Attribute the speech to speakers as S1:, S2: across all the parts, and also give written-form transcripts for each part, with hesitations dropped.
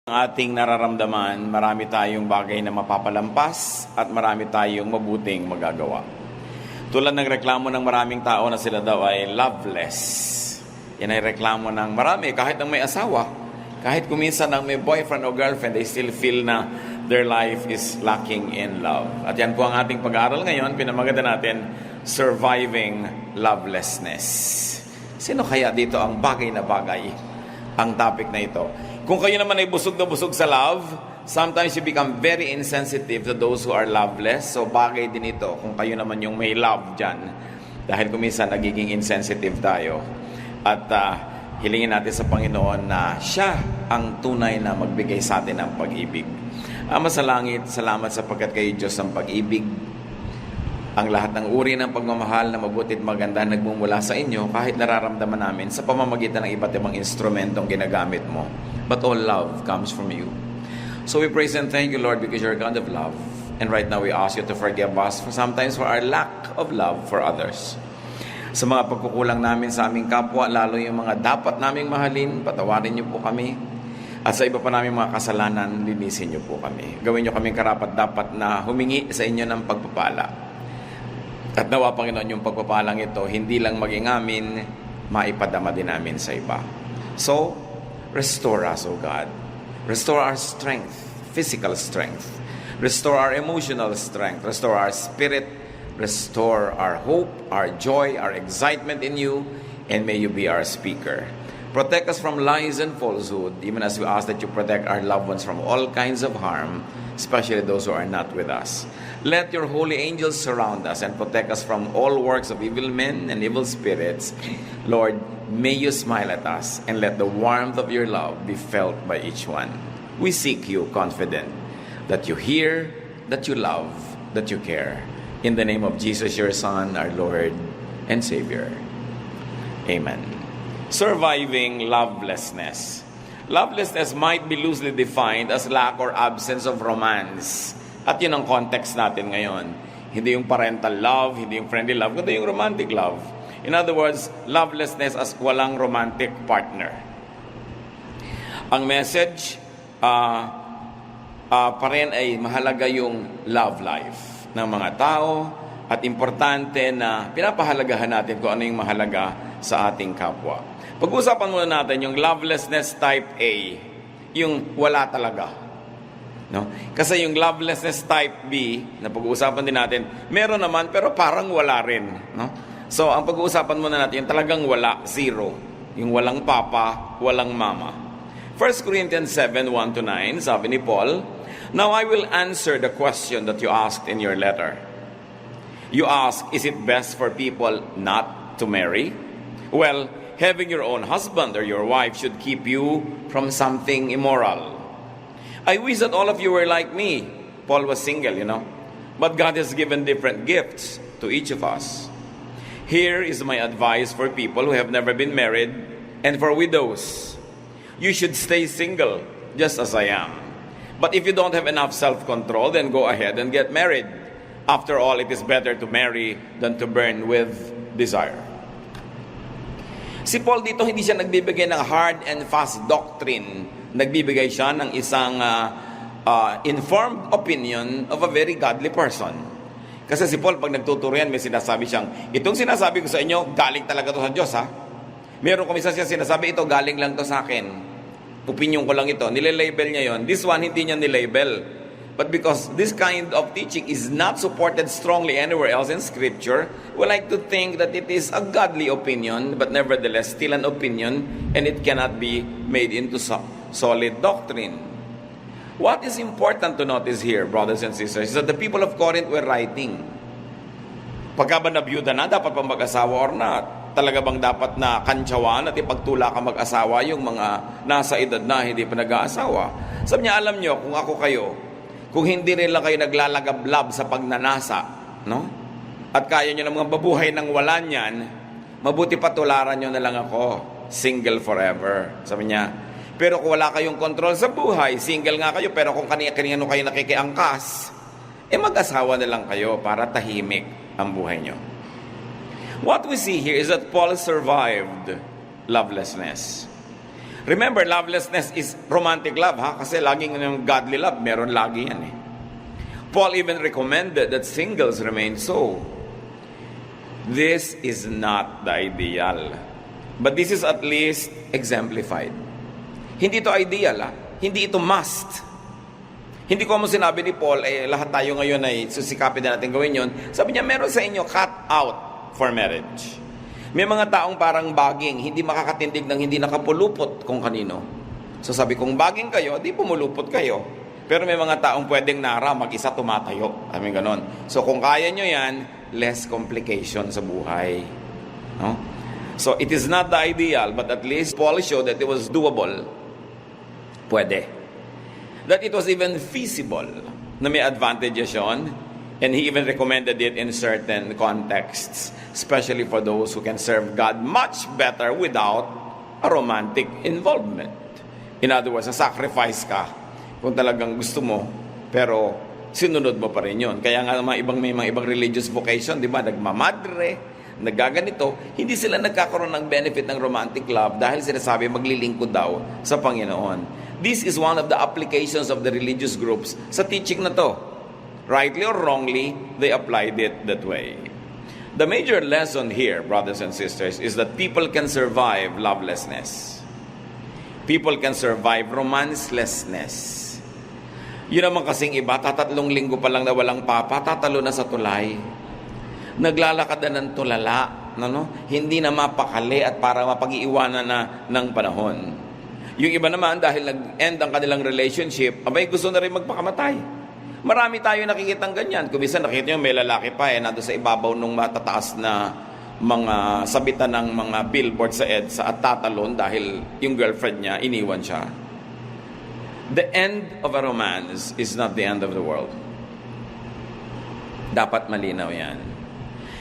S1: Ang ating nararamdaman, marami tayong bagay na mapapalampas at marami tayong mabuting magagawa. Tulad ng reklamo ng maraming tao na sila daw ay loveless. Yan ay reklamo ng marami, kahit ang may asawa. Kahit kuminsan ang may boyfriend o girlfriend, they still feel na their life is lacking in love. At yan po ang ating pag-aaral ngayon, pinamaganda natin, Surviving Lovelessness. Sino kaya dito ang bagay na bagay ang topic na ito? Kung kayo naman ay busog na busog sa love, sometimes you become very insensitive to those who are loveless. So bagay din ito kung kayo naman yung may love dyan. Dahil kuminsan nagiging insensitive tayo. At hilingin natin sa Panginoon na siya ang tunay na magbigay sa atin ng pag-ibig. Ama sa langit, salamat sapagkat kayo Diyos ang pag-ibig. Ang lahat ng uri ng pagmamahal na mabuti at maganda nagmumula sa inyo kahit nararamdaman namin sa pamamagitan ng iba't ibang instrumentong ginagamit mo. But all love comes from you. So we praise and thank you, Lord, because you're a God of love. And right now we ask you to forgive us for sometimes for our lack of love for others. Sa mga pagkukulang namin sa aming kapwa, lalo yung mga dapat naming mahalin, patawarin niyo po kami. At sa iba pa namin mga kasalanan, linisin niyo po kami. Gawin niyo kaming karapat-dapat na humingi sa inyo ng pagpapala. At nawa, Panginoon, yung pagpapalang ito, hindi lang maging amin, maipadama din namin sa iba. So, restore us, O God. Restore our strength, physical strength. Restore our emotional strength. Restore our spirit. Restore our hope, our joy, our excitement in you. And may you be our speaker. Protect us from lies and falsehood, even as we ask that you protect our loved ones from all kinds of harm, especially those who are not with us. Let your holy angels surround us and protect us from all works of evil men and evil spirits. Lord, may you smile at us and let the warmth of your love be felt by each one. We seek you confident that you hear, that you love, that you care. In the name of Jesus, your Son, our Lord and Savior. Amen. Surviving lovelessness. Lovelessness might be loosely defined as lack or absence of romance. At yun ang context natin ngayon. Hindi yung parental love, hindi yung friendly love, kundi yung romantic love. In other words, lovelessness as walang romantic partner. Ang message pa rin ay mahalaga yung love life ng mga tao at importante na pinapahalagahan natin kung ano yung mahalaga sa ating kapwa. Pag-usapan muna natin yung lovelessness type A, yung wala talaga. No? Kasi yung lovelessness type B, na pag-uusapan din natin, meron naman pero parang wala rin. No? So, ang pag-uusapan muna natin, yung talagang wala, zero. Yung walang papa, walang mama. 1 Corinthians 7:1-9, sabi ni Paul, "Now I will answer the question that you asked in your letter. You ask, is it best for people not to marry? Well, having your own husband or your wife should keep you from something immoral. I wish that all of you were like me." Paul was single, But God has given different gifts to each of us. "Here is my advice for people who have never been married and for widows. You should stay single, just as I am. But if you don't have enough self-control, then go ahead and get married. After all, it is better to marry than to burn with desire." Si Paul dito hindi siya nagbibigay ng hard and fast doctrine. Nagbibigay siya ng isang informed opinion of a very godly person. Kasi si Paul pag nagtuturo yan, may sinasabi siyang, itong sinasabi ko sa inyo, galing talaga to sa Diyos, ha? Meron kumisa siya sinasabi, ito galing lang to sa akin. Opinion ko lang ito. Nilelabel niya yon. This one, hindi niya nilabel. But because this kind of teaching is not supported strongly anywhere else in Scripture, we like to think that it is a godly opinion, but nevertheless still an opinion, and it cannot be made into solid doctrine. What is important to notice here, brothers and sisters, is that the people of Corinth were writing. Pagka ba nabiyuda na, dapat pa mag-asawa or not? Talaga bang dapat na kantsawaan at ipagtula ka mag-asawa yung mga nasa edad na hindi pa nag-aasawa? Sabi niya, alam niyo, kung ako kayo, kung hindi rin lang kayo naglalagablab sa pagnanasa, no? At kaya nyo ng mga babuhay ng wala niyan, mabuti pa tularan nyo na lang ako, single forever. Sabi niya, pero kung wala kayong control sa buhay, single nga kayo, pero kung kanino kayo nakikiangkas, mag-asawa na lang kayo para tahimik ang buhay nyo. What we see here is that Paul survived lovelessness. Remember, lovelessness is romantic love, ha? Kasi laging yung godly love, meron lagi yan eh. Paul even recommended that singles remain so. This is not the ideal. But this is at least exemplified. Hindi ito ideal, ha? Hindi ito must. Hindi ko mo sinabi ni Paul, lahat tayo ngayon ay susikapin na natin gawin yun. Sabi niya, meron sa inyo cut out for marriage. May mga taong parang baging, hindi makakatindig ng hindi nakapulupot kung kanino. So sabi, kung baging kayo, di pumulupot kayo. Pero may mga taong pwedeng nara, mag-isa tumatayo. Sabi ganon. So kung kaya nyo yan, less complication sa buhay. No? So it is not the ideal, but at least Paul showed that it was doable. Pwede. That it was even feasible na may advantages yun. And he even recommended it in certain contexts, especially for those who can serve God much better without a romantic involvement. In other words, sacrifice ka kung talagang gusto mo, pero sinunod mo pa rin yun. Kaya nga may mga ibang religious vocation, di ba, nagmamadre, nagaganito, hindi sila nagkakaroon ng benefit ng romantic love dahil sinasabi maglilingkod daw sa Panginoon. This is one of the applications of the religious groups sa teaching na to. Rightly or wrongly, they applied it that way. The major lesson here, brothers and sisters, is that people can survive lovelessness. People can survive romancelessness. Yun naman kasing iba, 3 linggo pa lang na walang papa, tatalo na sa tulay. Naglalakad na ng tulala, hindi na mapakali at para mapag-iiwanan na ng panahon. Yung iba naman, dahil nag-end ang kanilang relationship, abay gusto na rin magpakamatay. Marami tayo nakikitang ganyan. Kung minsan nakikita nyo, may lalaki pa nando sa ibabaw nung matataas na mga sabitan ng mga billboard sa EDSA at tatalon dahil yung girlfriend niya, iniwan siya. The end of a romance is not the end of the world. Dapat malinaw yan.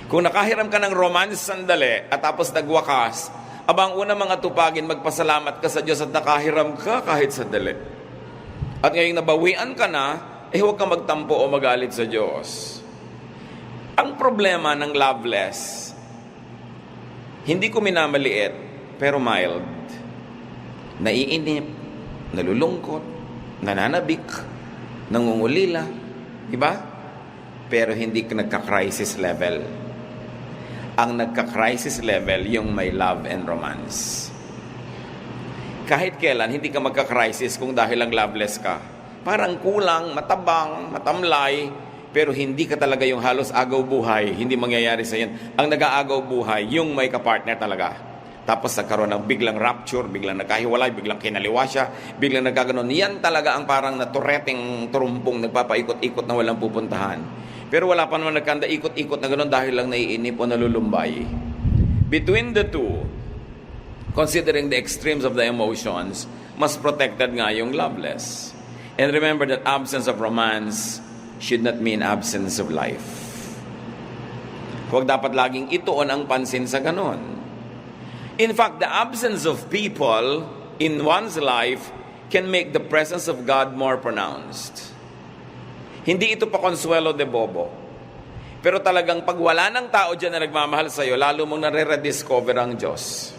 S1: Kung nakahiram ka ng romance sandali at tapos nagwakas, abang una mga tupagin, magpasalamat ka sa Diyos at nakahiram ka kahit sandali. At ngayong nabawian ka na, huwag kang magtampo o magalit sa Diyos. Ang problema ng loveless, hindi ko minamaliit, pero mild. Naiinip, nalulungkot, nananabik, nangungulila, diba? Pero hindi nagka-crisis level. Ang nagka-crisis level, yung may love and romance. Kahit kailan, hindi ka magka-crisis kung dahil lang loveless ka. Parang kulang, matabang, matamlay, pero hindi ka talaga yung halos agaw buhay. Hindi mangyayari sa yan. Ang nag-aagaw buhay, yung may kapartner talaga. Tapos nagkaroon ng biglang rapture, biglang nagkahiwalay, biglang kinaliwa siya, biglang nagkaganon. Yan talaga ang parang natureteng turumpong nagpapaikot-ikot na walang pupuntahan. Pero wala pa naman nagkanda ikot-ikot na ganon dahil lang naiinip o nalulumbay. Between the two, considering the extremes of the emotions, mas protected nga yung loveless. And remember that absence of romance should not mean absence of life. Huwag dapat laging ituon ang pansin sa ganon. In fact, the absence of people in one's life can make the presence of God more pronounced. Hindi ito pa consuelo de bobo. Pero talagang pag wala ng tao dyan na nagmamahal sa'yo, lalo mong nare-rediscover ang Diyos.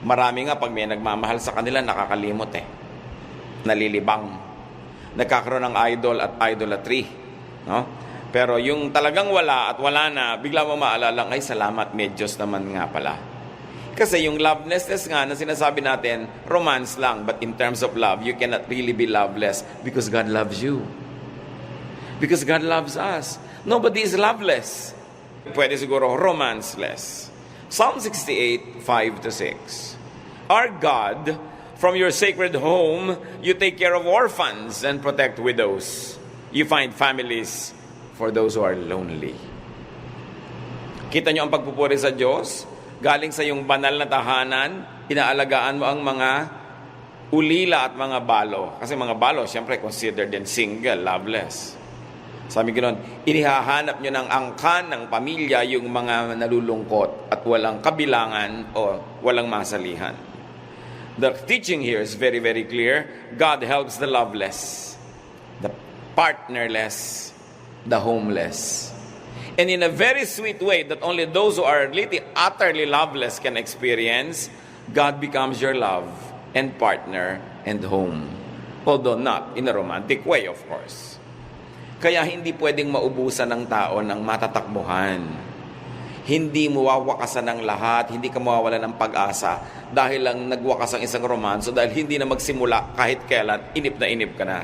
S1: Marami nga pag may nagmamahal sa kanila, nakakalimot nalilibang. Nagkakaroon ng idol at idolatry. No? Pero yung talagang wala at wala na, bigla mo maalala, ay salamat, may Diyos naman nga pala. Kasi yung lovelessness nga na sinasabi natin, romance lang. But in terms of love, you cannot really be loveless because God loves you. Because God loves us. Nobody is loveless. Pwede siguro romanceless. Psalm 68, 5-6. Our God, from your sacred home, you take care of orphans and protect widows. You find families for those who are lonely. Kita nyo ang pagpupuri sa Diyos? Galing sa yung banal na tahanan, inaalagaan mo ang mga ulila at mga balo. Kasi mga balo, siyempre, considered din single, loveless. Sabi ko nun, inihahanap nyo ng angkan ng pamilya yung mga nalulungkot at walang kabilangan o walang masalihan. The teaching here is very, very clear. God helps the loveless, the partnerless, the homeless. And in a very sweet way that only those who are utterly loveless can experience, God becomes your love and partner and home. Although not in a romantic way, of course. Kaya hindi pwedeng maubusan ng tao ng matatakbuhan. Hindi mo wawakasan ng lahat, hindi ka mawawala ng pag-asa dahil lang nagwakas ang isang romanso, dahil hindi na magsimula kahit kailan, inip na inip ka na.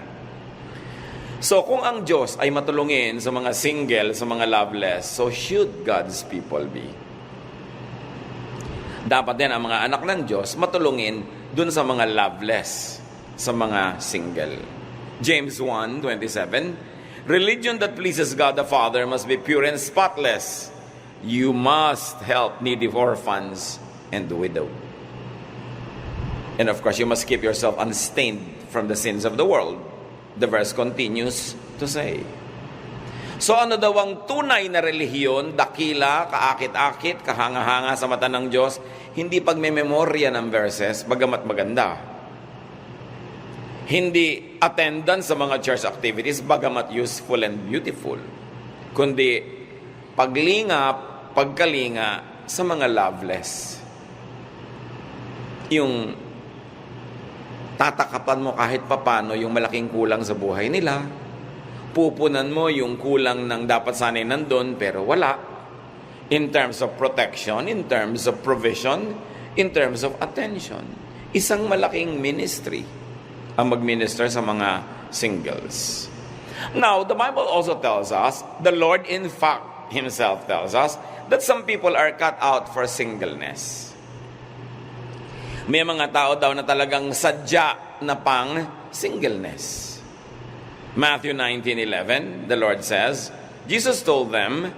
S1: So kung ang Diyos ay matulungin sa mga single, sa mga loveless, so should God's people be. Dapat din ang mga anak ng Diyos matulungin dun sa mga loveless, sa mga single. James 1:27, religion that pleases God the Father must be pure and spotless. You must help needy orphans and the widow. And of course, you must keep yourself unstained from the sins of the world. The verse continues to say. So ano daw ang tunay na relihiyon, dakila, kaakit-akit, kahanga-hanga sa mata ng Diyos? Hindi pagmememorya ng verses, bagamat maganda. Hindi attendance sa mga church activities, bagamat useful and beautiful. Kundi pagkalinga sa mga loveless. Yung tatakapan mo kahit papano yung malaking kulang sa buhay nila. Pupunan mo yung kulang ng dapat sanay nandun pero wala. In terms of protection, in terms of provision, in terms of attention. Isang malaking ministry ang mag-minister sa mga singles. Now, the Bible also tells us, the Lord in fact Himself tells us, that some people are cut out for singleness. May mga tao daw na talagang sadya na pang singleness. Matthew 19:11, the Lord says, Jesus told them,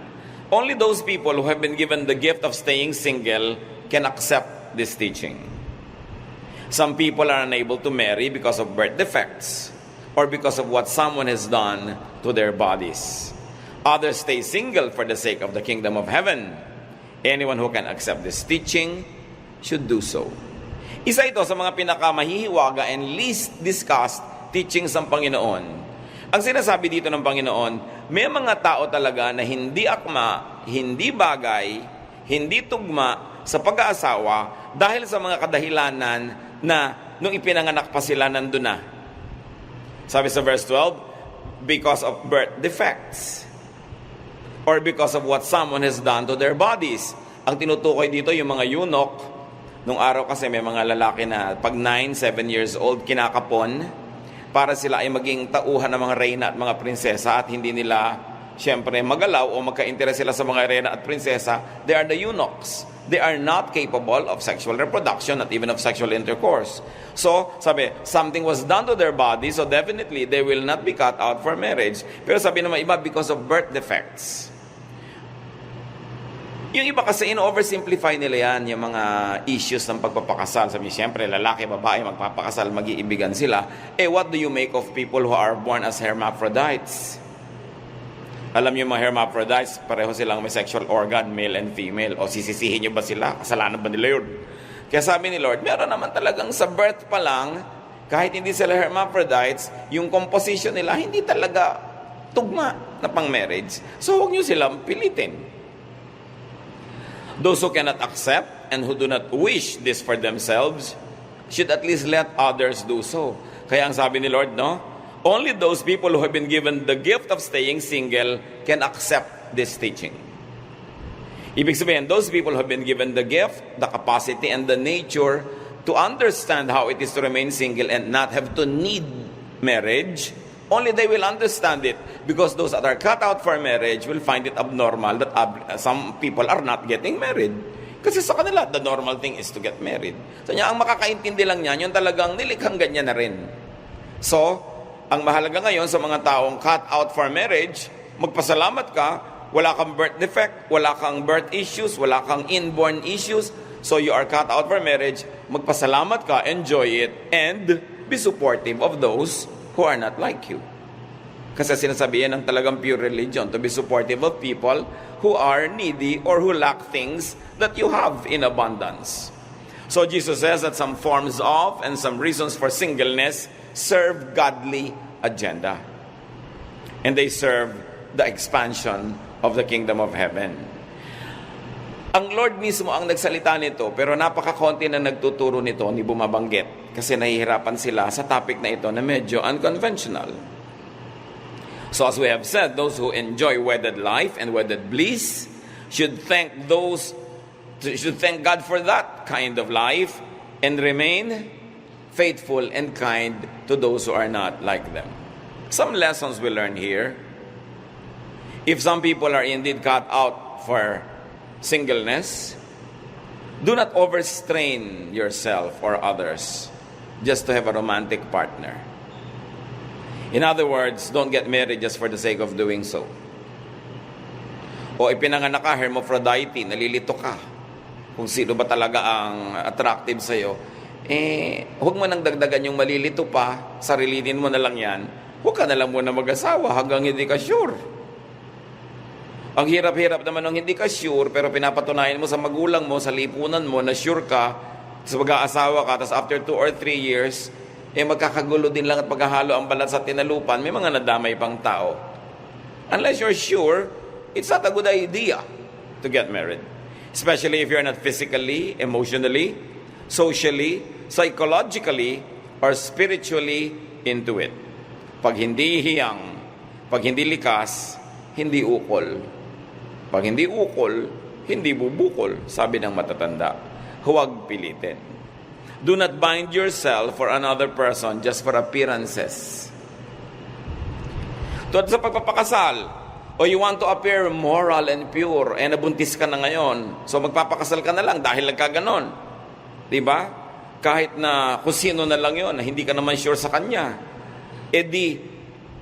S1: only those people who have been given the gift of staying single can accept this teaching. Some people are unable to marry because of birth defects or because of what someone has done to their bodies. Others stay single for the sake of the kingdom of heaven. Anyone who can accept this teaching should do so. Isa ito sa mga pinakamahihiwaga and least discussed teachings ng Panginoon. Ang sinasabi dito ng Panginoon, may mga tao talaga na hindi akma, hindi bagay, hindi tugma sa pag-aasawa dahil sa mga kadahilanan na nung ipinanganak pa sila nandun na. Sabi sa verse 12, because of birth defects or because of what someone has done to their bodies. Ang tinutukoy dito yung mga eunuch. Nung araw kasi may mga lalaki na pag 9, 7 years old kinakapon para sila ay maging tauhan ng mga reyna at mga prinsesa at hindi nila siyempre magalaw o magka-interes sila sa mga reyna at prinsesa. They are the eunuchs. They are not capable of sexual reproduction, not even of sexual intercourse. So, sabi, something was done to their body, so definitely they will not be cut out for marriage. Pero sabi naman iba, because of birth defects. Yung iba kasi in-oversimplify nila yan, yung mga issues ng pagpapakasal. Sabi, siyempre, lalaki, babae, magpapakasal, mag-iibigan sila. What do you make of people who are born as hermaphrodites? Alam niyo mga hermaphrodites, pareho silang may sexual organ, male and female. O sisisihin niyo ba sila? Kasalanan ba nila yun? Kaya sabi ni Lord, meron naman talagang sa birth pa lang, kahit hindi sila hermaphrodites, yung composition nila hindi talaga tugma na pang marriage. So huwag niyo silang pilitin. Those who cannot accept and who do not wish this for themselves should at least let others do so. Kaya ang sabi ni Lord, no? Only those people who have been given the gift of staying single can accept this teaching. Ibig sabihin, those people who have been given the gift, the capacity, and the nature to understand how it is to remain single and not have to need marriage, only they will understand it, because those that are cut out for marriage will find it abnormal that some people are not getting married. Kasi sa kanila, the normal thing is to get married. So niya, ang makakaintindi lang niyan, yung talagang nilikhang ganyan na rin. So, ang mahalaga ngayon sa mga taong cut out for marriage, magpasalamat ka, wala kang birth defect, wala kang birth issues, wala kang inborn issues, so you are cut out for marriage, magpasalamat ka, enjoy it, and be supportive of those who are not like you. Kasi sinasabihan ng talagang pure religion to be supportive of people who are needy or who lack things that you have in abundance. So Jesus says that some forms of and some reasons for singleness serve godly agenda. And they serve the expansion of the kingdom of heaven. Ang Lord mismo ang nagsalita nito, pero napakakonti na nagtuturo nito, ni bumabanggit. Kasi nahihirapan sila sa topic na ito na medyo unconventional. So as we have said, those who enjoy wedded life and wedded bliss should thank God for that kind of life and remain faithful and kind to those who are not like them. Some lessons we learn here. If some people are indeed cut out for singleness, do not overstrain yourself or others just to have a romantic partner. In other words, don't get married just for the sake of doing so. O ipinanganak ka, hermaphrodite, nalilito ka. Kung sino ba talaga ang attractive sa'yo, huwag mo nang dagdagan yung malilito pa, sarilinin mo na lang yan, huwag ka na lang muna mag-asawa hanggang hindi ka sure. Ang hirap-hirap naman ng hindi ka sure, pero pinapatunayan mo sa magulang mo, sa lipunan mo, na sure ka, tapos mag-aasawa ka, tapos after 2 or 3 years, magkakagulo din lang at paghahalo ang balat sa tinalupan, may mga nadamay pang tao. Unless you're sure, it's not a good idea to get married. Especially if you're not physically, emotionally, socially, psychologically, or spiritually into it. Pag hindi hiyang, pag hindi likas, hindi ukol. Pag hindi ukol, hindi bubukol, sabi ng matatanda. Huwag pilitin. Do not bind yourself for another person just for appearances. Tulad sa pagpapakasal, o you want to appear moral and pure, nabuntis ka na ngayon, so magpapakasal ka na lang dahil nagkaganon. Diba? Kahit na kung sino na lang yon, na hindi ka naman sure sa kanya.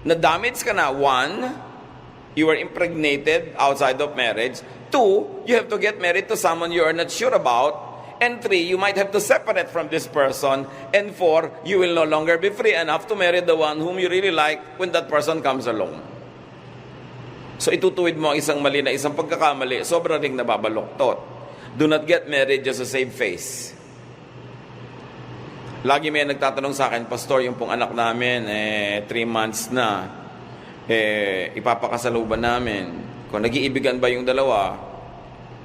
S1: Na-damage ka na. 1, you are impregnated outside of marriage. 2, you have to get married to someone you are not sure about. And 3, you might have to separate from this person. And 4, you will no longer be free enough to marry the one whom you really like when that person comes along. So itutuwid mo ang isang mali na isang pagkakamali, sobrang ring nababaluktot. Do not get married just to save face. Lagi may nagtatanong sa akin, Pastor, yung pong anak namin, 3 months na, ipapakasaluban namin. Kung nag-iibigan ba yung dalawa,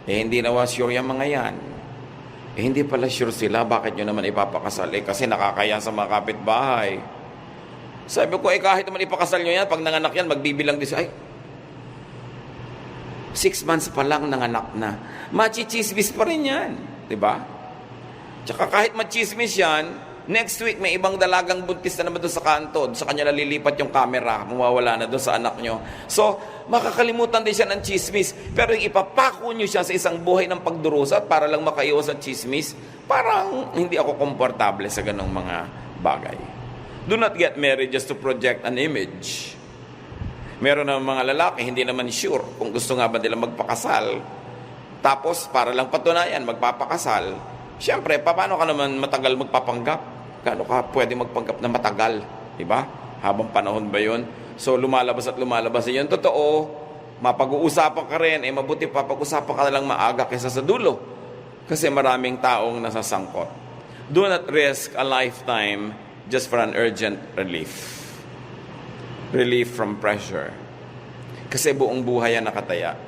S1: hindi na sure yung mga yan. Hindi pala sure sila, bakit nyo naman ipapakasal? Kasi nakakaya sa mga kapitbahay. Sabi ko, kahit naman ipakasal nyo yan, pag nanganak yan, magbibilang din siya, 6 months pa lang nanganak na. Machichismis pa rin yan. Diba? Tsaka kahit machismis yan, next week, may ibang dalagang buntis na naman doon sa kanto. Sa kanya nalilipat yung camera. Mawawala na doon sa anak nyo. So, makakalimutan din siya ng chismis. Pero yung ipapako nyo siya sa isang buhay ng pagdurusa para lang makaiwas sa chismis, parang hindi ako komportable sa ganong mga bagay. Do not get married just to project an image. Meron ng mga lalaki, hindi naman sure kung gusto nga ba nila magpakasal. Tapos, para lang patunayan, magpapakasal. Siyempre, paano ka naman matagal magpapanggap? Gaano ka pwede magpanggap na matagal? Diba? Habang panahon ba yun? So, lumalabas at lumalabas yun. Totoo, mapag-uusapan ka rin. Mabuti pa, pag-usapan ka na lang maaga kaysa sa dulo. Kasi maraming taong nasasangkot. Do not risk a lifetime just for an urgent relief. Relief from pressure. Kasi buong buhay yan nakataya.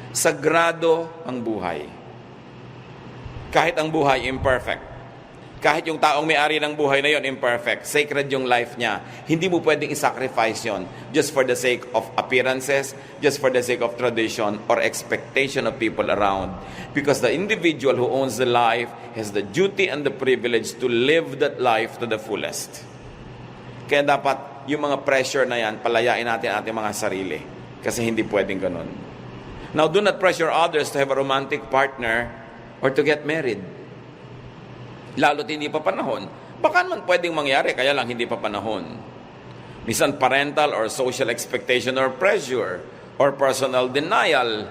S1: Sagrado ang buhay. Kahit ang buhay imperfect. Kahit yung taong may-ari ng buhay na yon imperfect. Sacred yung life niya. Hindi mo pwedeng isacrifice yon just for the sake of appearances, just for the sake of tradition or expectation of people around. Because the individual who owns the life has the duty and the privilege to live that life to the fullest. Kaya dapat yung mga pressure na yan, palayain natin ating mga sarili. Kasi hindi pwedeng ganun. Now, do not pressure others to have a romantic partner or to get married. Lalo't hindi pa panahon. Baka naman pwedeng mangyari, kaya lang hindi pa panahon. Minsan parental or social expectation or pressure or personal denial.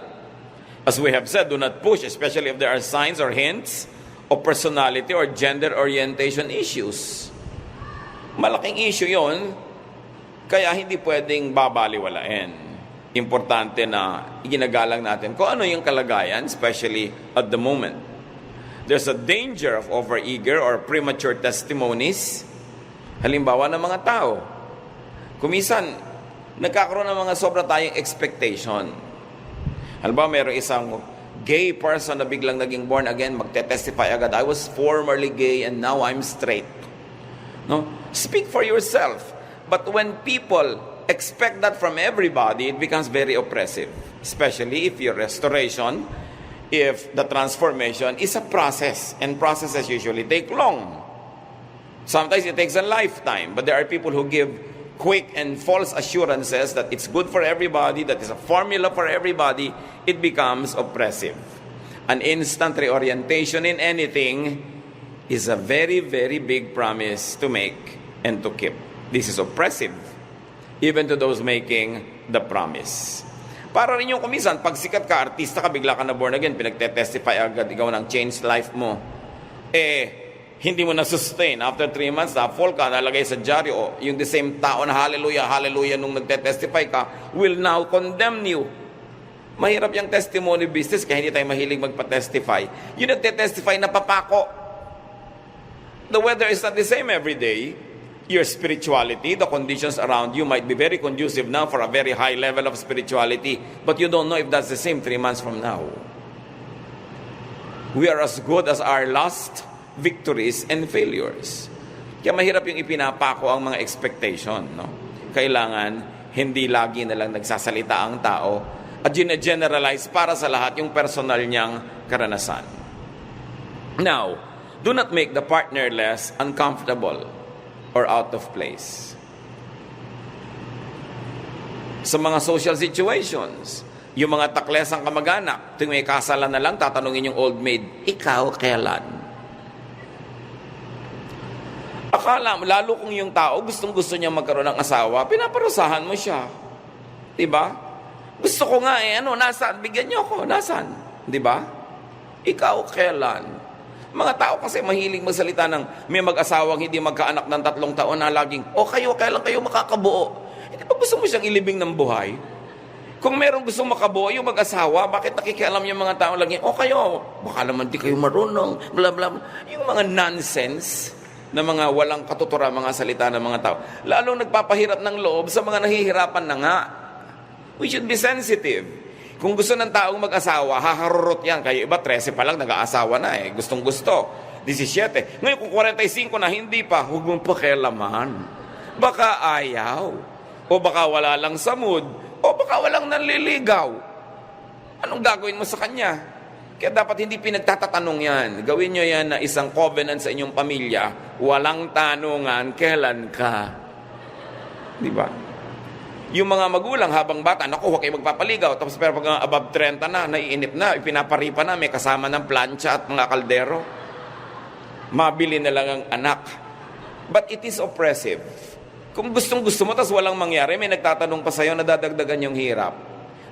S1: As we have said, do not push, especially if there are signs or hints of personality or gender orientation issues. Malaking issue yon, kaya hindi pwedeng babaliwalain. Importante na iginagalang natin kung ano yung kalagayan, especially at the moment. There's a danger of overeager or premature testimonies. Halimbawa ng mga tao. Kumisan, nagkakaroon ng mga sobra tayong expectation. Halimbawa, mayroong isang gay person na biglang naging born again, magte-testify agad, I was formerly gay and now I'm straight. No? Speak for yourself. But when people expect that from everybody, it becomes very oppressive. Especially if your restoration, if the transformation is a process. And processes usually take long. Sometimes it takes a lifetime. But there are people who give quick and false assurances that it's good for everybody, that is a formula for everybody. It becomes oppressive. An instant reorientation in anything is a very, very big promise to make and to keep. This is oppressive, even to those making the promise. Para rin yung kumisan, pag sikat ka, artista ka, bigla ka na born again, pinagte-testify agad, ikaw nang change life mo. Hindi mo na-sustain. After 3 months, na-fall ka, nalagay sa dyaryo, yung the same tao na hallelujah, hallelujah, nung nagte-testify ka, will now condemn you. Mahirap yung testimony business, kaya hindi tayo mahilig magpa-testify. Yung nagte-testify, napapako. The weather is not the same every day. Your spirituality, the conditions around you might be very conducive now for a very high level of spirituality, but you don't know if that's the same 3 months from now. We are as good as our last victories and failures. Kaya mahirap yung ipinapako ang mga expectation. No? Kailangan hindi lagi na lang nagsasalita ang tao at generalize para sa lahat yung personal niyang karanasan. Now, do not make the partner less uncomfortable or out of place. Sa mga social situations, yung mga taklesang kamag-anak, tuwing may kasalan na lang, tatanungin yung old maid, ikaw kailan? Akala, lalo kung yung tao gustong-gusto niya magkaroon ng asawa, pinaparusahan mo siya. Diba? Gusto ko nga nasaan? Bigyan niyo ako, nasaan? Diba? Ikaw kailan? Mga tao kasi mahilig magsalita ng may mag-asawang hindi magkaanak ng 3 taon na laging, kayo, kailan kayo makakabuo? Hindi ba gusto mo siyang ilibing ng buhay? Kung merong gustong makabuo yung mag-asawa, bakit nakikialam yung mga tao laging, kayo, baka naman di kayo marunong, bla bla bla. Yung mga nonsense na mga walang katuturan mga salita ng mga tao, lalong nagpapahirap ng loob sa mga nahihirapan na nga. We should be sensitive. Kung gusto ng taong mag-asawa, haharurot yan. Kaya iba, 13 pa lang, nag-aasawa na Gustong-gusto. 17. Ngayon, kung 45 na, hindi pa, huwag mong pakialaman. Baka ayaw. O baka wala lang sa mood. O baka walang nanliligaw. Anong gagawin mo sa kanya? Kaya dapat hindi pinagtatatanong yan. Gawin nyo yan na isang covenant sa inyong pamilya. Walang tanungan, kailan ka? Diba? Yung mga magulang habang bata, naku, huwag kayo magpapaligaw. Tapos pero pag above 30 na, naiinip na, ipinaparipa na, may kasama ng plancha at mga kaldero. Mabili na lang ang anak. But it is oppressive. Kung gustong-gusto mo, tapos walang mangyari, may nagtatanong pa sa'yo, nadadagdagan yung hirap.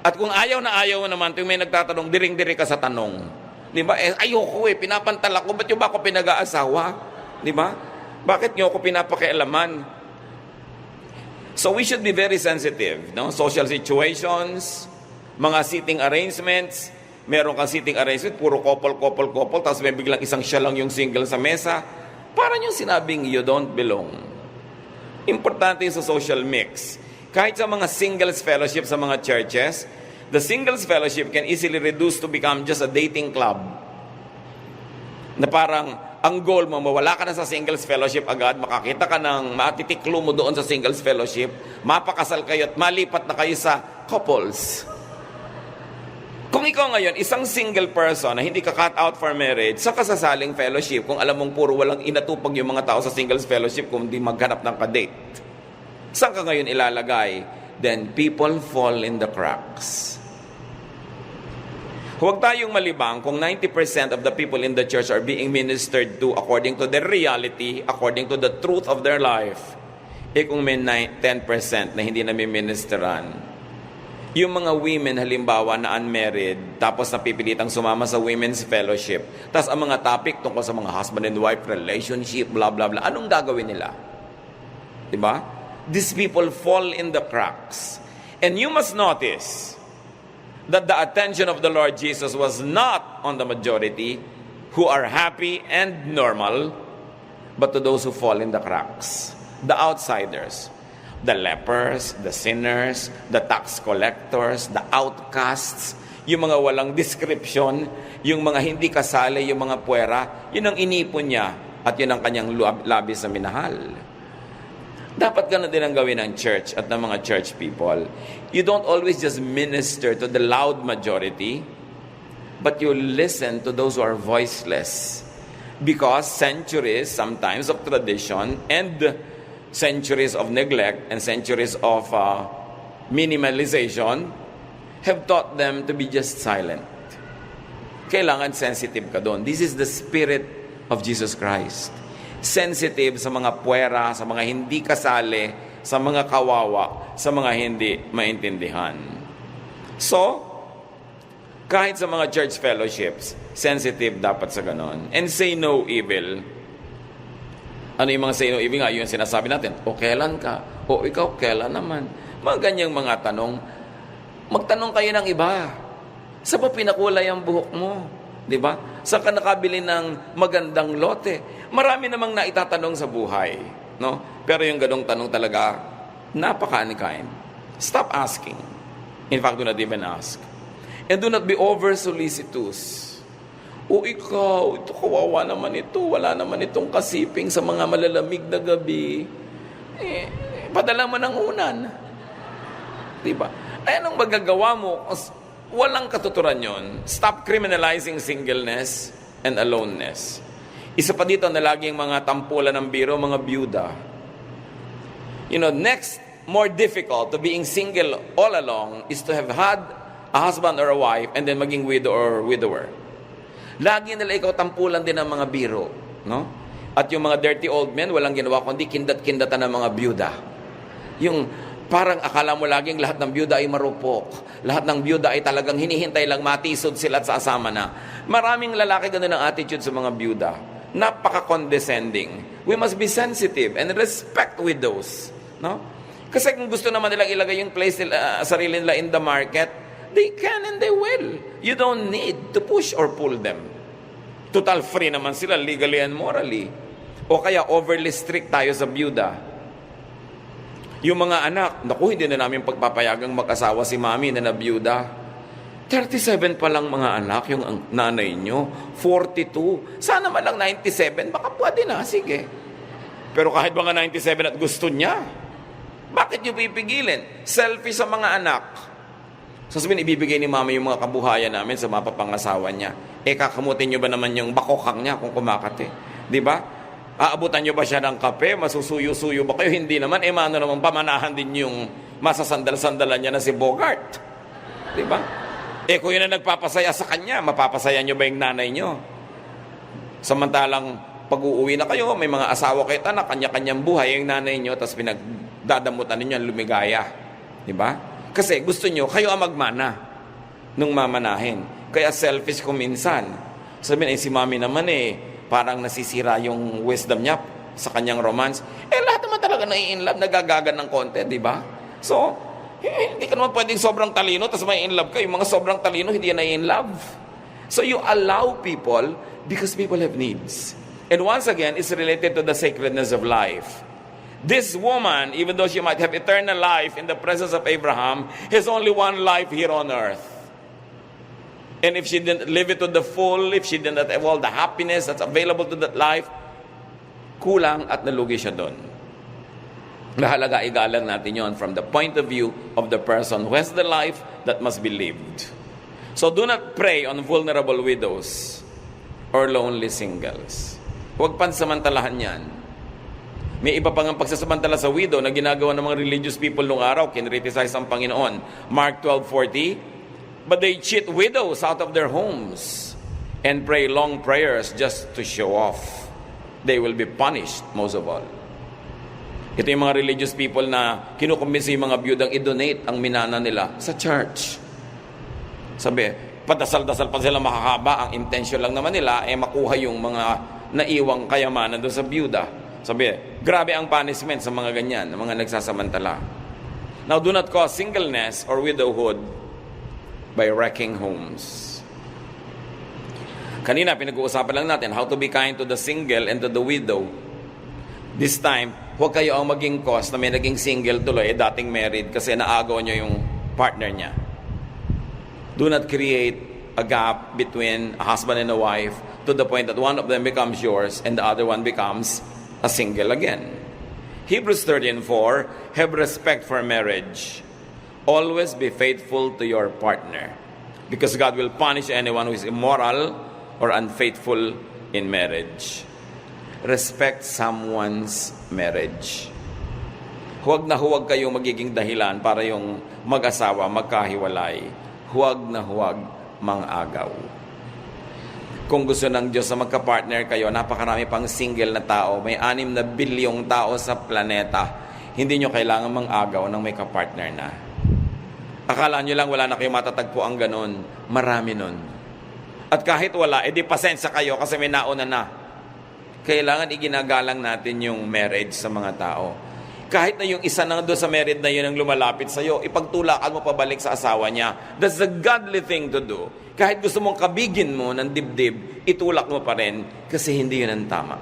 S1: At kung ayaw na ayaw mo naman, may nagtatanong, diring-diri ka sa tanong. Di ba? Ayoko pinapantala ko, ba't yung ba ako pinag-aasawa? Di ba? Bakit nyo ako pinapakialaman? So we should be very sensitive, no? Social situations, mga seating arrangements, meron kang seating arrangement, puro couple, tapos may biglang isang siya lang yung single sa mesa. Parang yung sinabing, you don't belong. Importante yung sa social mix. Kahit sa mga singles fellowship sa mga churches, the singles fellowship can easily reduce to become just a dating club. Na parang, ang goal mo, mawala ka na sa singles fellowship agad, makakita ka ng matitiklo mo doon sa singles fellowship, mapakasal kayo at malipat na kayo sa couples. Kung ikaw ngayon, isang single person na hindi ka cut out for marriage, sa kasasaling fellowship, kung alam mong puro walang inatupag yung mga tao sa singles fellowship, kung di maghanap ng kadate, saan ka ngayon ilalagay? Then people fall in the cracks. Huwag tayong malibang kung 90% of the people in the church are being ministered to according to their reality, according to the truth of their life. Kung may 10% na hindi nami-ministeran, yung mga women halimbawa na unmarried, tapos napipilitang sumama sa women's fellowship, tapos ang mga topic tungkol sa mga husband and wife relationship, blah blah blah, anong gagawin nila? Diba? These people fall in the cracks. And you must notice that the attention of the Lord Jesus was not on the majority who are happy and normal, but to those who fall in the cracks, the outsiders, the lepers, the sinners, the tax collectors, the outcasts, yung mga walang description, yung mga hindi kasali, yung mga puwera, yun ang inipon niya at yun ang kanyang labis na minahal. Dapat gano'n din ang gawin ng church at ng mga church people. You don't always just minister to the loud majority, but you listen to those who are voiceless. Because centuries sometimes of tradition and centuries of neglect and centuries of minimalization have taught them to be just silent. Kailangan sensitive ka doon. This is the spirit of Jesus Christ. Sensitive sa mga puwera, sa mga hindi kasali, sa mga kawawa, sa mga hindi maintindihan. So, kahit sa mga church fellowships, sensitive dapat sa ganon. And say no evil. Ano yung mga say no evil nga? Yung sinasabi natin, o kailan ka? O ikaw, kailan naman? Mga ganyang mga tanong. Magtanong kayo ng iba. Sa pa pinakulay ang buhok mo? Di ba? Sa ka nakabili ng magandang lote? Marami namang naitatanong sa buhay. No? Pero yung ganong tanong talaga, napaka-unkind. Stop asking. In fact, do not even ask. And do not be over-solicitous. O ikaw, ito kawawa naman ito. Wala naman itong kasiping sa mga malalamig na gabi. Padala mo ng unan. Diba? Ay, anong magagawa mo? Walang katuturan yon. Stop criminalizing singleness and aloneness. Isa pa dito na laging mga tampulan ng biro, mga byuda. You know, next, more difficult to being single all along is to have had a husband or a wife and then maging widow or widower. Lagi nila ikaw tampulan din ng mga biro, no? At yung mga dirty old men, walang ginawa kundi kindat-kindatan ng mga byuda. Yung parang akala mo laging lahat ng byuda ay marupok. Lahat ng byuda ay talagang hinihintay lang matisod sila at sasama na. Maraming lalaki ganun ang attitude sa mga byuda. Napaka-condescending. We must be sensitive and respect widows. No? Kasi kung gusto naman nilang ilagay yung place nila, sarili nila in the market, they can and they will. You don't need to push or pull them. Total free naman sila legally and morally. O kaya overly strict tayo sa byuda. Yung mga anak, naku, hindi na namin pagpapayagang mag-asawa si mami na nabiyuda. 37 pa lang mga anak, yung nanay nyo. 42. Sana man lang 97, baka pwede na, sige. Pero kahit mga 97 at gusto niya, bakit nyo pipigilin? Selfish sa mga anak. Sasabihin, ibibigay ni mami yung mga kabuhayan namin sa mapapangasawa niya. Kakamutin nyo ba naman yung bakokang niya kung kumakate? Di ba? Aabutan nyo ba siya ng kape? Masusuyo-suyo ba kayo? Hindi naman. Mano naman pamanahan din yung masasandal-sandalan niya na si Bogart. Diba? Kung yun ang nagpapasaya sa kanya, mapapasaya nyo ba yung nanay nyo? Samantalang pag-uuwi na kayo, may mga asawa kayo, anak, kanya-kanyang buhay yung nanay nyo, tapos pinagdadamutan ninyo ang lumigaya. Diba? Kasi gusto nyo, kayo ang magmana nung mamanahin. Kaya selfish ko minsan. Sabihin, si mami naman parang nasisira yung wisdom niya sa kanyang romance. Lahat naman talaga nai-inlove, nagagagan ng konti, di ba? So, hindi ka naman pwedeng sobrang talino, tapos may in love ka. Yung mga sobrang talino, hindi yan nai-inlove. So, you allow people because people have needs. And once again, it's related to the sacredness of life. This woman, even though she might have eternal life in the presence of Abraham, has only one life here on earth. And if she didn't live it to the full, if she didn't have all the happiness that's available to that life, kulang at nalugi siya doon. Mahalaga, igalang natin yon from the point of view of the person who has the life that must be lived. So do not prey on vulnerable widows or lonely singles. Huwag pansamantalahan yan. May iba pang pagsasamantala sa widow na ginagawa ng mga religious people nung araw, kinriticize ang Panginoon. Mark 12:40, but they cheat widows out of their homes and pray long prayers just to show off. They will be punished most of all. Ito yung mga religious people na kinukumbinsi yung mga byudang i-donate ang minana nila sa church. Sabi, padasal-dasal pa sila makakaba. Ang intention lang naman nila ay makuha yung mga naiwang kayamanan doon sa byuda. Sabi, grabe ang punishment sa mga ganyan, mga nagsasamantala. Now, do not cause singleness or widowhood by wrecking homes. Kanina, pinag-uusapan lang natin how to be kind to the single and to the widow. This time, huwag kayo ang maging cause na may naging single tuloy, dating married, kasi naagaw nyo yung partner niya. Do not create a gap between a husband and a wife to the point that one of them becomes yours and the other one becomes a single again. Hebrews 13:4, have respect for marriage. Always be faithful to your partner, because God will punish anyone who is immoral or unfaithful in marriage. Respect someone's marriage. Huwag na huwag kayong magiging dahilan para yung mag-asawa magkahiwalay. Huwag na huwag mang-agaw. Kung gusto ng Diyos na magka-partner kayo, napakarami pang single na tao. May 6 na bilyong tao sa planeta. Hindi nyo kailangan mang-agaw ng may ka-partner na. Akala nyo lang wala na kayong matatagpo ang ganun. Marami nun. At kahit wala, edi pasensya kayo kasi may nauna na. Kailangan iginagalang natin yung marriage sa mga tao. Kahit na yung isa na doon sa married na yun ang lumalapit sa'yo, ipagtulakan mo pabalik sa asawa niya. That's the godly thing to do. Kahit gusto mong kabigin mo ng dibdib, itulak mo pa rin kasi hindi yun ang tama.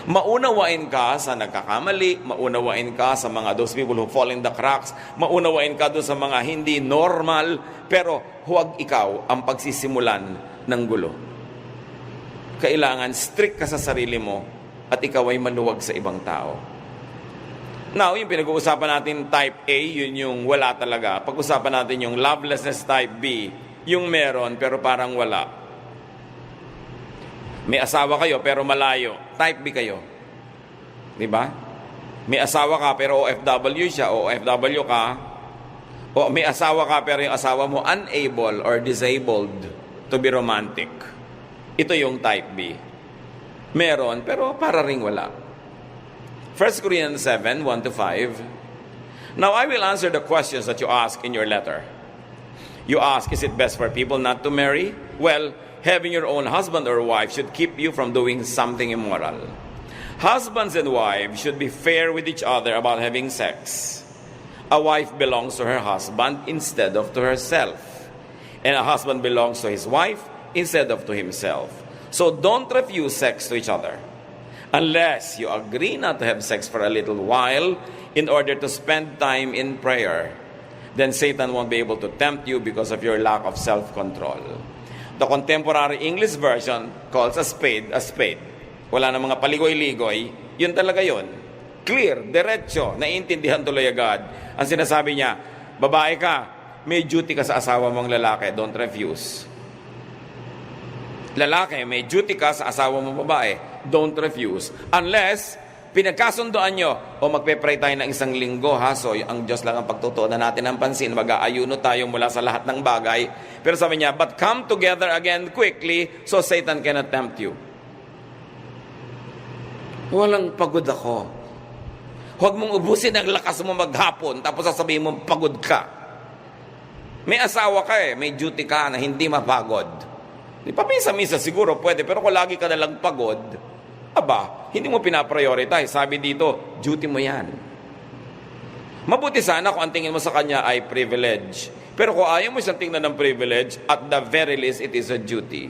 S1: Maunawain ka sa nagkakamali, maunawain ka sa mga those people who fall in the cracks, maunawain ka doon sa mga hindi normal, pero huwag ikaw ang pagsisimulan ng gulo. Kailangan strict ka sa sarili mo at ikaw ay maluwag sa ibang tao. Now, yung pinag-uusapan natin type A, yun yung wala talaga. Pag-usapan natin yung lovelessness type B, yung meron pero parang wala. May asawa kayo pero malayo. Type B kayo. Diba? May asawa ka pero OFW siya, OFW ka. O may asawa ka pero yung asawa mo unable or disabled to be romantic. Ito yung type B. Meron pero para ring wala. 1 Corinthians 7, 1-5. Now I will answer the questions that you ask in your letter. You ask, is it best for people not to marry? Well, having your own husband or wife should keep you from doing something immoral. Husbands and wives should be fair with each other about having sex. A wife belongs to her husband instead of to herself. And a husband belongs to his wife instead of to himself. So don't refuse sex to each other. Unless you agree not to have sex for a little while in order to spend time in prayer, then Satan won't be able to tempt you because of your lack of self-control. The contemporary English version calls a spade a spade. Wala na mga paligoy-ligoy, yun talaga yun. Clear, diretso, naiintindihan tuloy agad. Ang sinasabi niya, babae ka, may duty ka sa asawa mong lalaki, don't refuse. Lalaki, may duty ka sa asawa mong babae, don't refuse. Unless, pinagkasundoan nyo, o magpe-pray tayo ng 1 linggo, ha? So, ang Diyos lang ang pagtutuunan natin ng pansin, mag-aayuno tayo mula sa lahat ng bagay. Pero sabi niya, but come together again quickly, so Satan cannot tempt you. Walang pagod ako. Huwag mong ubusin ang lakas mo maghapon, tapos sasabihin mo, pagod ka. May asawa ka may duty ka na hindi mapagod. Di papisa-misa siguro pwede, pero kung lagi ka nalang pagod, aba, hindi mo pinaprioritize. Sabi dito, duty mo yan. Mabuti sana kung ang tingin mo sa kanya ay privilege. Pero kung ayaw mo siyang tingnan ng privilege, at the very least, it is a duty.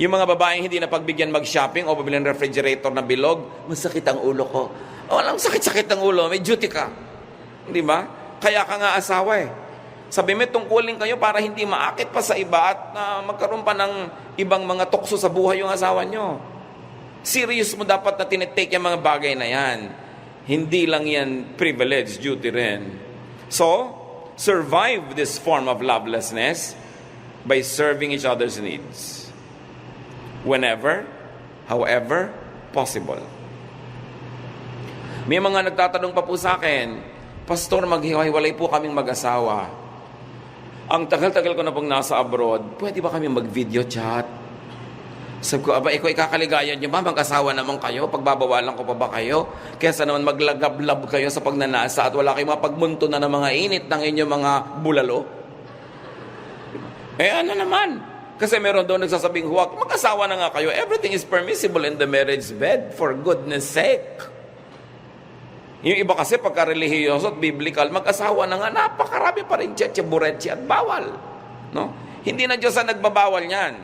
S1: Yung mga babaeng hindi na pagbigyan mag-shopping o pabili ng refrigerator na bilog, masakit ang ulo ko. Walang sakit-sakit ang ulo, may duty ka. Di ba? Kaya ka nga asawa Sabi mo, tungkulin kayo para hindi maakit pa sa iba at magkaroon pa ng ibang mga tukso sa buhay yung asawa nyo. Serious mo dapat na tinitake yung mga bagay na yan. Hindi lang yan privilege, duty rin. So, survive this form of lovelessness by serving each other's needs. Whenever, however, possible. May mga nagtatanong pa po sa akin, Pastor, maghiwalay po kaming mag-asawa. Ang tagal-tagal ko na pong nasa abroad, pwede ba kami mag-video chat? Sabi ko, aba, ikaw ikakaligayan niyo ba? Mag-asawa naman kayo? Pagbabawalan ko pa ba kayo? Kesa naman maglagablab kayo sa pagnanasa at wala kayong mapagmunto na ng mga init ng inyong mga bulalo? Ano naman? Kasi meron daw nagsasabing, huwag, mag-asawa na nga kayo. Everything is permissible in the marriage bed, for goodness sake. Yung iba kasi pagka-relihiyoso at biblical, mag-asawa na nga, napakarami pa rin tsetche, buretche at bawal. No? Hindi na Diyos ang nagbabawal niyan.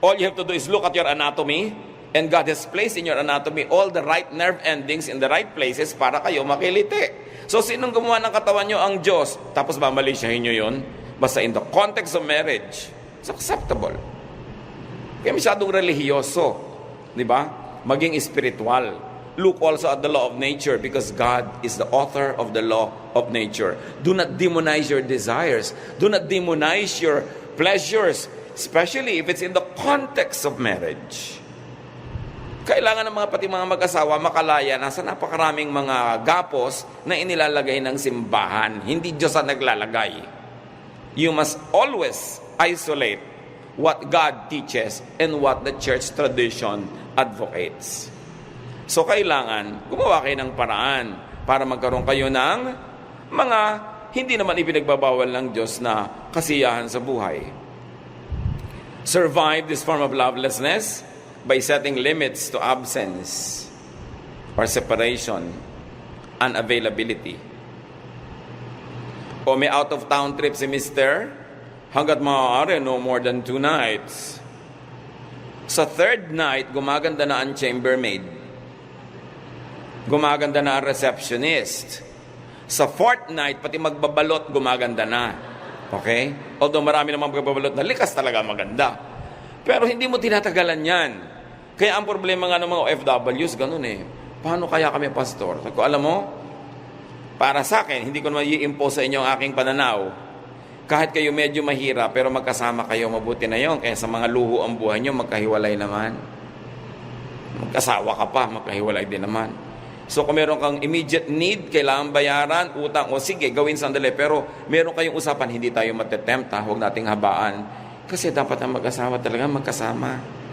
S1: All you have to do is look at your anatomy, and God has placed in your anatomy all the right nerve endings in the right places para kayo makiliti. So, sinong gumawa ng katawan nyo? Ang Diyos. Tapos mamalisyahin nyo yun? Basta in the context of marriage, it's acceptable. Kaya masyadong relihiyoso, di ba? Maging spiritual. Look also at the law of nature because God is the author of the law of nature. Do not demonize your desires. Do not demonize your pleasures, especially if it's in the context of marriage. Kailangan ng pati mga mag-asawa makalaya na sa napakaraming mga gapos na inilalagay ng simbahan. Hindi Diyos ang naglalagay. You must always isolate what God teaches and what the church tradition advocates. So kailangan gumawa kayo ng paraan para magkaroon kayo ng mga hindi naman ipinagbabawal ng Diyos na kasiyahan sa buhay. Survive this form of lovelessness by setting limits to absence or separation, unavailability. O may out-of-town trip si Mister, hanggat maaari, no more than 2 nights. Sa 3rd night, gumaganda na ang chambermaid. Gumaganda na ang receptionist. Sa 4th night, pati magbabalot, gumaganda na. Okay? Although marami namang magbabalot na likas talaga maganda. Pero hindi mo tinatagalan yan. Kaya ang problema nga ng mga OFWs, ganun eh. Paano kaya kami, pastor? Sabi ko, alam mo, para sa akin, hindi ko naman i-impose sa inyo ang aking pananaw. Kahit kayo medyo mahirap, pero magkasama kayo, mabuti na yon. Kaya sa mga luho ang buhay nyo, magkahiwalay naman. Magkasawa ka pa, magkahiwalay din naman. So kung meron kang immediate need, kailangan bayaran, utang, o sige, gawin sandali. Pero meron kayong usapan, hindi tayo matetempt, huwag nating habaan. Kasi dapat ang mag-asawa talaga magkasama.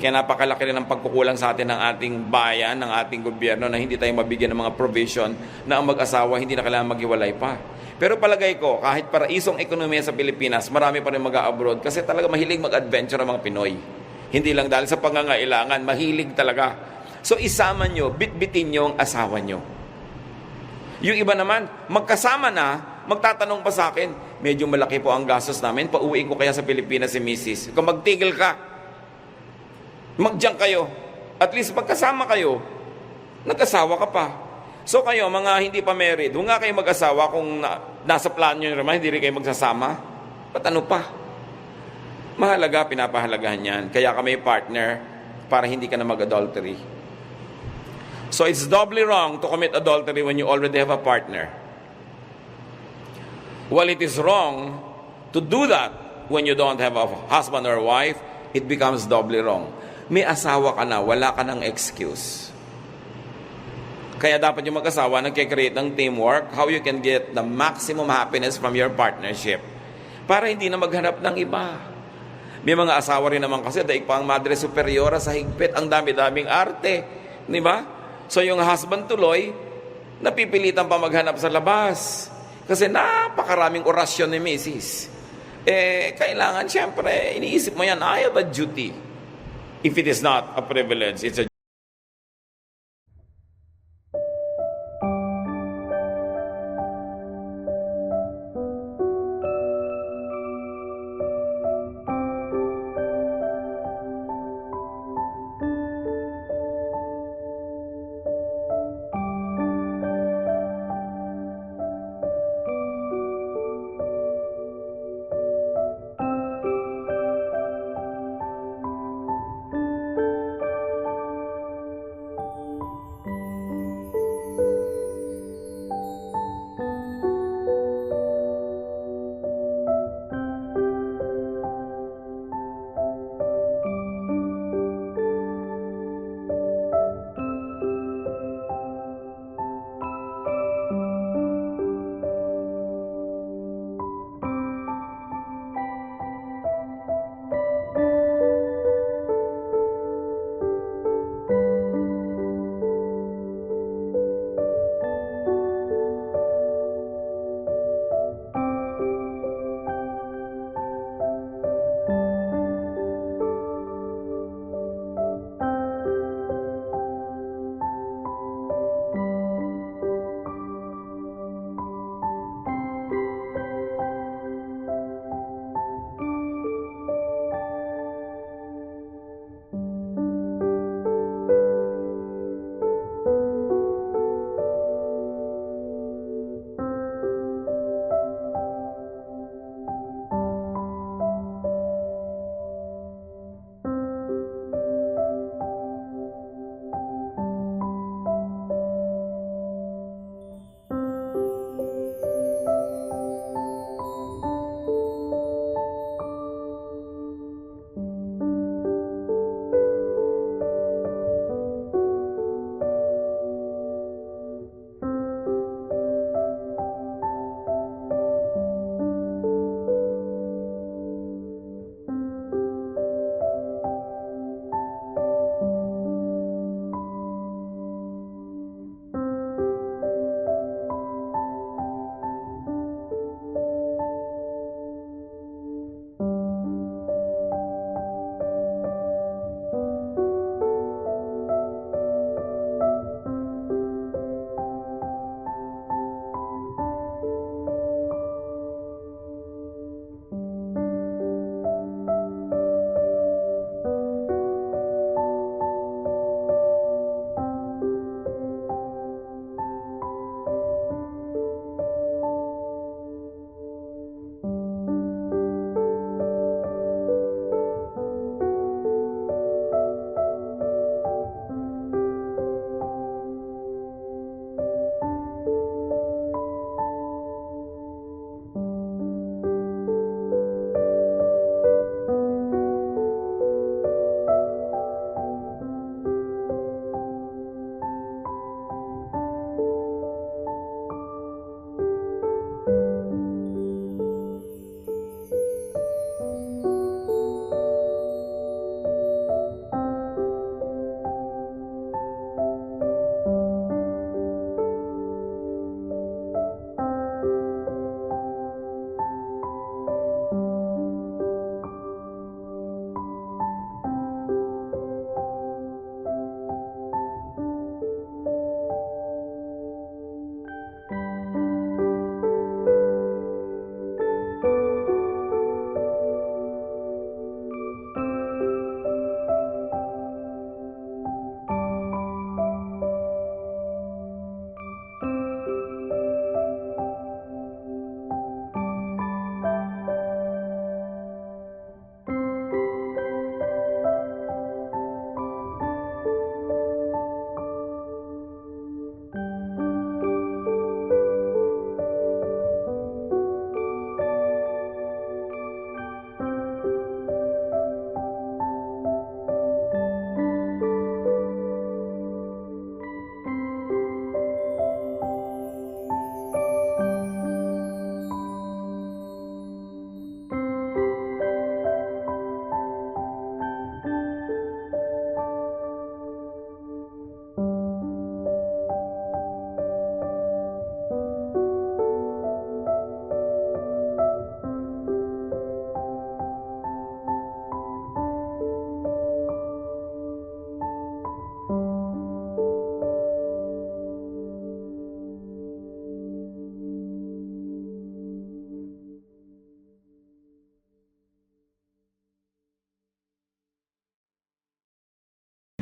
S1: Kaya napakalaki rin ang pagkukulang sa atin ng ating bayan, ng ating gobyerno na hindi tayo mabigyan ng mga provision na ang mag-asawa hindi na kailangan maghiwalay pa. Pero palagay ko, kahit paraisong ekonomiya sa Pilipinas, marami pa rin mag-abroad kasi talaga mahilig mag-adventure ang mga Pinoy. Hindi lang dahil sa pangangailangan, mahilig talaga. So isama nyo, bitbitin nyo ang asawa nyo. Yung iba naman, magkasama na, magtatanong pa sa akin, medyo malaki po ang gastos namin, pauwiin ko kaya sa Pilipinas si Mrs. Kung magtigil ka, magdiyan kayo. At least pagkasama kayo, nag-asawa ka pa. So kayo, mga hindi pa married, huwag nga kayo mag-asawa kung nasa plano nyo naman, hindi rin kayo magsasama. Ba't ano pa? Mahalaga, pinapahalagahan yan. Kaya kami partner para hindi ka na mag-adultery. So it's doubly wrong to commit adultery when you already have a partner. While it is wrong to do that when you don't have a husband or wife, it becomes doubly wrong. May asawa ka na, wala ka ng excuse. Kaya dapat yung mag-asawa nagkikreate ng teamwork, how you can get the maximum happiness from your partnership. Para hindi na maghanap ng iba. May mga asawa rin naman kasi daig pa ang madre superiora sa higpit, ang dami-daming arte. Di ba? So yung husband tuloy, napipilitan pa maghanap sa labas. Kasi napakaraming orasyon ni Mrs. Kailangan, syempre, iniisip mo yan, I have a duty. If it is not a privilege, it's a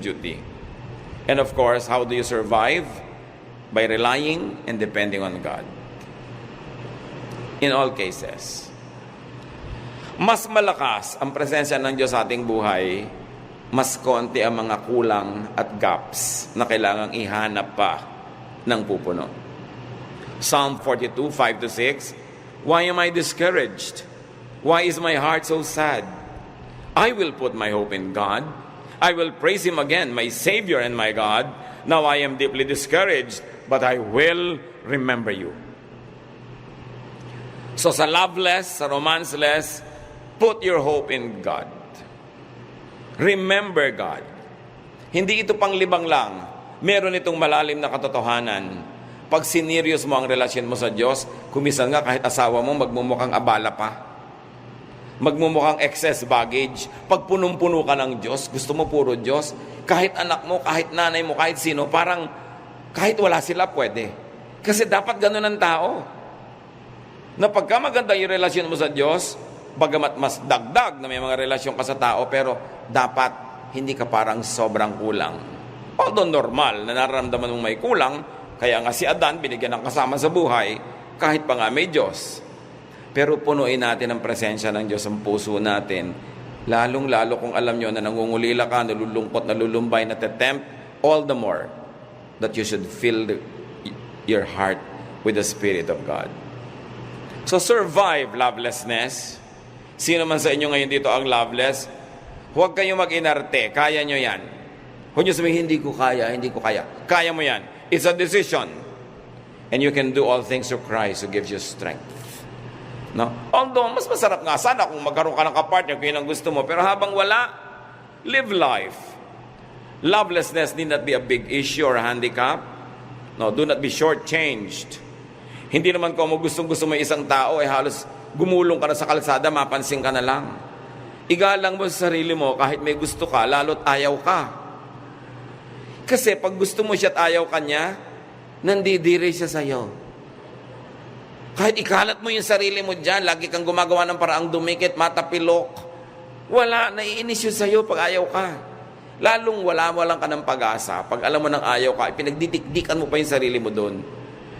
S1: duty. And of course, how do you survive? By relying and depending on God. In all cases. Mas malakas ang presensya ng Diyos sa ating buhay, mas konti ang mga kulang at gaps na kailangang ihanap pa ng pupuno. Psalm 42, 5-6, Why am I discouraged? Why is my heart so sad? I will put my hope in God. I will praise Him again, my Savior and my God. Now I am deeply discouraged, but I will remember you. So sa loveless, sa romanceless, put your hope in God. Remember God. Hindi ito panglibang lang. Meron itong malalim na katotohanan. Pag sinerious mo ang relasyon mo sa Diyos, kumisan nga kahit asawa mo, magmumukhang abala pa. Magmumukhang excess baggage. Pag punong-puno ka ng Diyos, gusto mo puro Diyos, kahit anak mo, kahit nanay mo, kahit sino, parang kahit wala sila, pwede. Kasi dapat ganun ang tao. Na pagka maganda yung relasyon mo sa Diyos, bagamat mas dagdag na may mga relasyon ka sa tao, pero dapat hindi ka parang sobrang kulang. Although normal na nararamdaman mong may kulang, kaya nga si Adan binigyan ng kasama sa buhay, kahit pa nga may Diyos. Pero punuin natin ang presensya ng Diyos ang puso natin. Lalong-lalo kung alam nyo na nangungulila ka, nalulungkot, nalulumbay, natetempt, all the more that you should fill your heart with the Spirit of God. So survive lovelessness. Sino man sa inyo ngayon dito ang loveless, huwag kayong mag-inarte. Kaya nyo yan. Huwag nyo sabihin, hindi ko kaya, hindi ko kaya. Kaya mo yan. It's a decision. And you can do all things through Christ who gives you strength. No? Although, mas masarap nga sana kung magkaroon ka ng kapartner kung yun ang gusto mo. Pero habang wala, live life. Lovelessness need not be a big issue or handicap. No, do not be shortchanged. Hindi naman kung mo gustong-gusto mo isang tao, halos gumulong ka na sa kalsada, mapansin ka na lang. Igalang mo sa sarili mo kahit may gusto ka, lalo't ayaw ka. Kasi pag gusto mo siya at ayaw ka niya, nandidiri siya sa'yo. Kahit ikalat mo yung sarili mo dyan, lagi kang gumagawa ng paraang dumikit, matapilok. Wala, naiinis yun sa'yo pag ayaw ka. Lalong walang ka ng pag-asa. Pag alam mo ng ayaw ka, pinagdidikdikan mo pa yung sarili mo doon.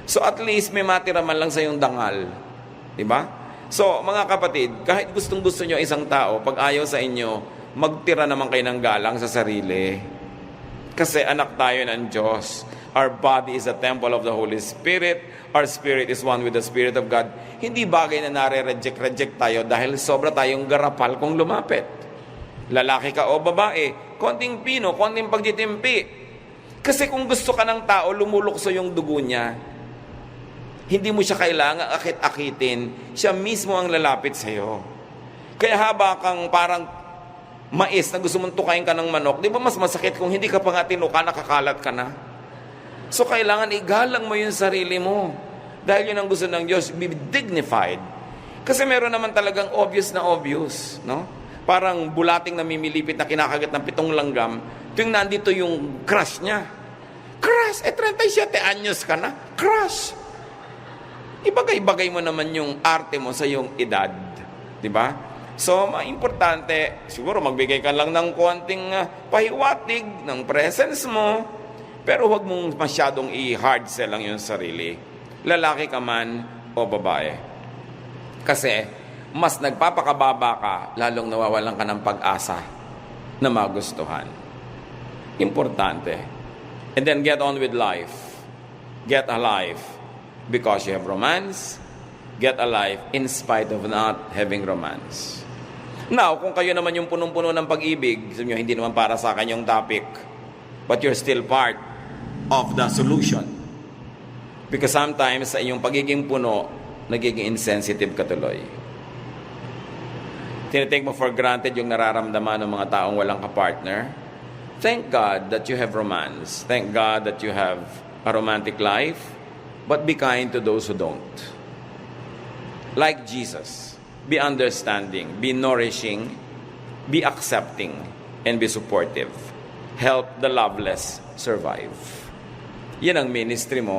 S1: So at least may matira man lang sa yung dangal. Diba? So mga kapatid, kahit gustong-gusto nyo isang tao, pag ayaw sa inyo, magtira naman kayo ng galang sa sarili. Kasi anak tayo ng Diyos. Our body is a temple of the Holy Spirit. Our spirit is one with the Spirit of God. Hindi bagay na nare-reject tayo dahil sobra tayong garapal kung lumapit. Lalaki ka o babae, konting pino, konting pagtitimpi. Kasi kung gusto ka ng tao, lumulukso yung dugo niya. Hindi mo siya kailangan akit-akitin. Siya mismo ang lalapit sa'yo. Kaya haba kang parang mais na gusto mong tukain ka ng manok, di ba mas masakit kung hindi ka pa nga tinuka, nakakalat ka na? So kailangan igalang mo yung sarili mo. Dahil yun ang gusto ng Diyos, be dignified. Kasi meron naman talagang obvious na obvious, no? Parang bulating namimilipit na kinakagat ng 7 langgam, tuwing nandito yung crush niya. Crush! 37 anyos ka na. Crush! Ibagay-bagay mo naman yung arte mo sa yung edad. Di ba? So, importante, siguro magbigay ka lang ng konting pahiwatig ng presence mo, pero huwag mong masyadong i-hard sell lang yung sarili. Lalaki ka man o babae. Kasi, mas nagpapakababa ka, lalong nawawalan ka ng pag-asa na magustuhan. Importante. And then get on with life. Get alive because you have romance. Get alive in spite of not having romance. Now, kung kayo naman yung punong-puno ng pag-ibig, sabi nyo, hindi naman para sa akin yung topic, but you're still part of the solution. Because sometimes, sa inyong pagiging puno, nagiging insensitive ka tuloy. Tinitake mo for granted yung nararamdaman ng mga taong walang kapartner. Thank God that you have romance. Thank God that you have a romantic life. But be kind to those who don't. Like Jesus. Be understanding, be nourishing, be accepting, and be supportive. Help the loveless survive. Yan ang ministry mo